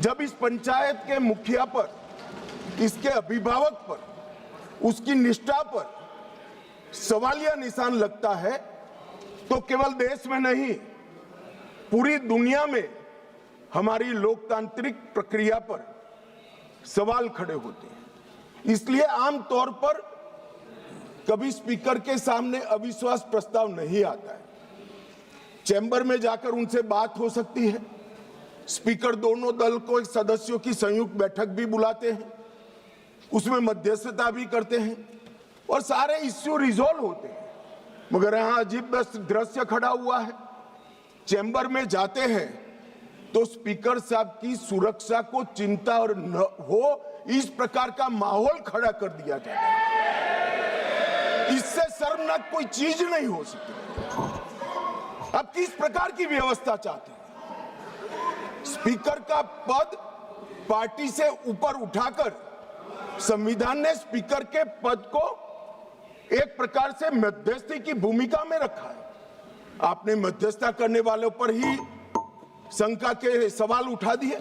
जब इस पंचायत के मुखिया पर, इसके अभिभावक पर, उसकी निष्ठा पर सवालिया निशान लगता है तो केवल देश में नहीं, पूरी दुनिया में हमारी लोकतांत्रिक प्रक्रिया पर सवाल खड़े होते हैं। इसलिए आमतौर पर कभी स्पीकर के सामने अविश्वास प्रस्ताव नहीं आता है। चैम्बर में जाकर उनसे बात हो सकती है। स्पीकर दोनों दल को सदस्यों की संयुक्त बैठक भी बुलाते हैं, उसमें मध्यस्थता भी करते हैं और सारे इश्यू रिजॉल्व होते हैं। मगर यहां अजीब दृश्य खड़ा हुआ है। चैम्बर में जाते हैं तो स्पीकर साहब की सुरक्षा को चिंता और न हो, इस प्रकार का माहौल खड़ा कर दिया जाता है। इससे शर्मनाक कोई चीज नहीं हो सकती। अब किस प्रकार की व्यवस्था चाहते हैं? स्पीकर का पद पार्टी से ऊपर उठाकर संविधान ने स्पीकर के पद को एक प्रकार से मध्यस्थी की भूमिका में रखा है। आपने मध्यस्थता करने वालों पर ही शंका के सवाल उठा दिए।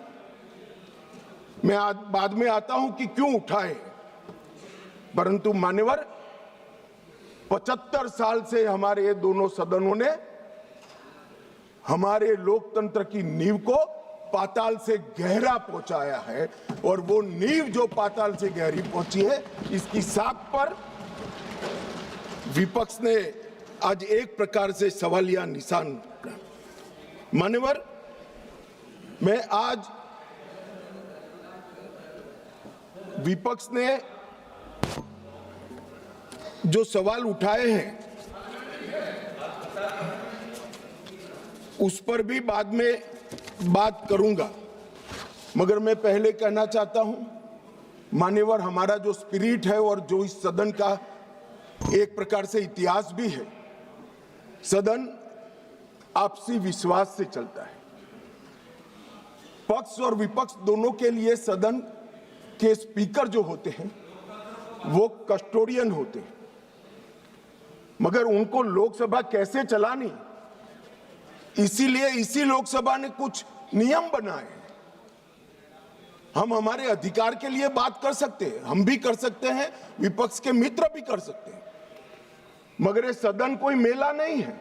मैं बाद में आता हूं कि क्यों उठाए, परंतु मान्यवर 75 साल से हमारे ये दोनों सदनों ने हमारे लोकतंत्र की नींव को पाताल से गहरा पहुंचाया है और वो नींव जो पाताल से गहरी पहुंची है, इसकी साख पर विपक्ष ने आज एक प्रकार से सवालिया निशान। मान्यवर, मैं आज विपक्ष ने जो सवाल उठाए हैं उस पर भी बाद में बात करूंगा, मगर मैं पहले कहना चाहता हूं, मान्यवर, हमारा जो स्पिरिट है और जो इस सदन का एक प्रकार से इतिहास भी है, सदन आपसी विश्वास से चलता है। पक्ष और विपक्ष दोनों के लिए सदन के स्पीकर जो होते हैं वो कस्टोडियन होते हैं, मगर उनको लोकसभा कैसे चलानी, इसीलिए इसी लोकसभा ने कुछ नियम बनाए हैं। हम हमारे अधिकार के लिए बात कर सकते हैं, हम भी कर सकते हैं, विपक्ष के मित्र भी कर सकते हैं, मगर ये सदन कोई मेला नहीं है।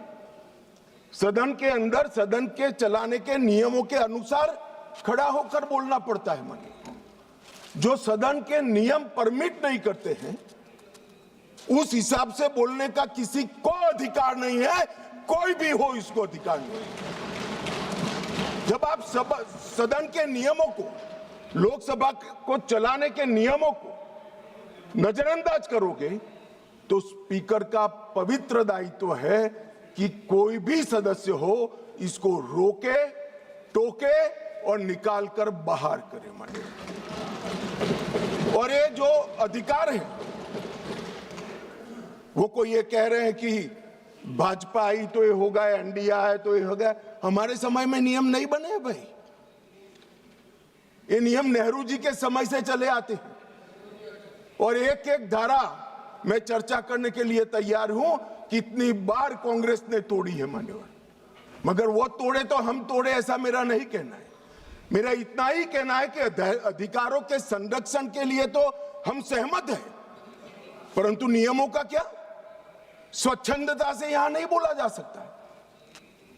सदन के अंदर सदन के चलाने के नियमों के अनुसार खड़ा होकर बोलना पड़ता है। मानिए, जो सदन के नियम परमिट नहीं करते हैं उस हिसाब से बोलने का किसी को अधिकार नहीं है, कोई भी हो इसको अधिकार नहीं है। जब आप सदन के नियमों को, लोकसभा को चलाने के नियमों को नजरअंदाज करोगे तो स्पीकर का पवित्र दायित्व है कि कोई भी सदस्य हो इसको रोके, टोके और निकाल कर बाहर करे। माने, और ये जो अधिकार है वो कोई ये कह रहे हैं कि भाजपा आई तो ये होगा, एनडीए आए तो ये होगा। हमारे समय में नियम नहीं बने भाई, ये नियम नेहरू जी के समय से चले आते हैं और एक एक धारा मैं चर्चा करने के लिए तैयार हूं। कितनी बार कांग्रेस ने तोड़ी है मान्यवर, मगर वो तोड़े तो हम तोड़े ऐसा मेरा नहीं कहना है। मेरा इतना ही कहना है कि अधिकारों के संरक्षण के लिए तो हम सहमत हैं, परंतु नियमों का क्या? स्वच्छंदता से यहां नहीं बोला जा सकता।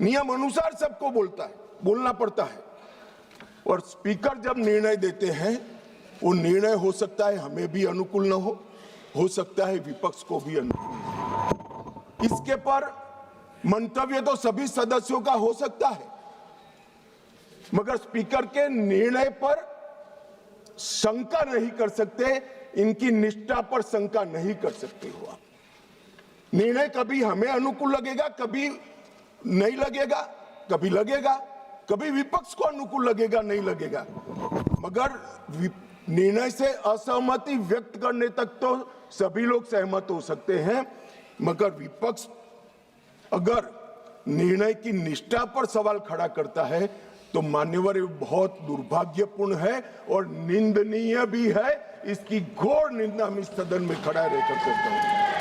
नियम अनुसार सबको बोलना पड़ता है। और स्पीकर जब निर्णय देते हैं वो निर्णय हो सकता है हमें भी अनुकूल न हो सकता है विपक्ष को भी अनुकूल। इसके पर मंतव्य तो सभी सदस्यों का हो सकता है, मगर स्पीकर के निर्णय पर शंका नहीं कर सकते, इनकी निष्ठा पर शंका नहीं कर सकते हो आप। निर्णय कभी हमें अनुकूल लगेगा, कभी नहीं लगेगा, कभी लगेगा, कभी विपक्ष को अनुकूल लगेगा, नहीं लगेगा, मगर निर्णय से असहमति व्यक्त करने तक तो सभी लोग सहमत हो सकते हैं। मगर विपक्ष अगर निर्णय की निष्ठा पर सवाल खड़ा करता है तो मान्यवर बहुत दुर्भाग्यपूर्ण है और निंदनीय भी है। इसकी घोर निंदा हम इस सदन में खड़ा रहकर करता हूं।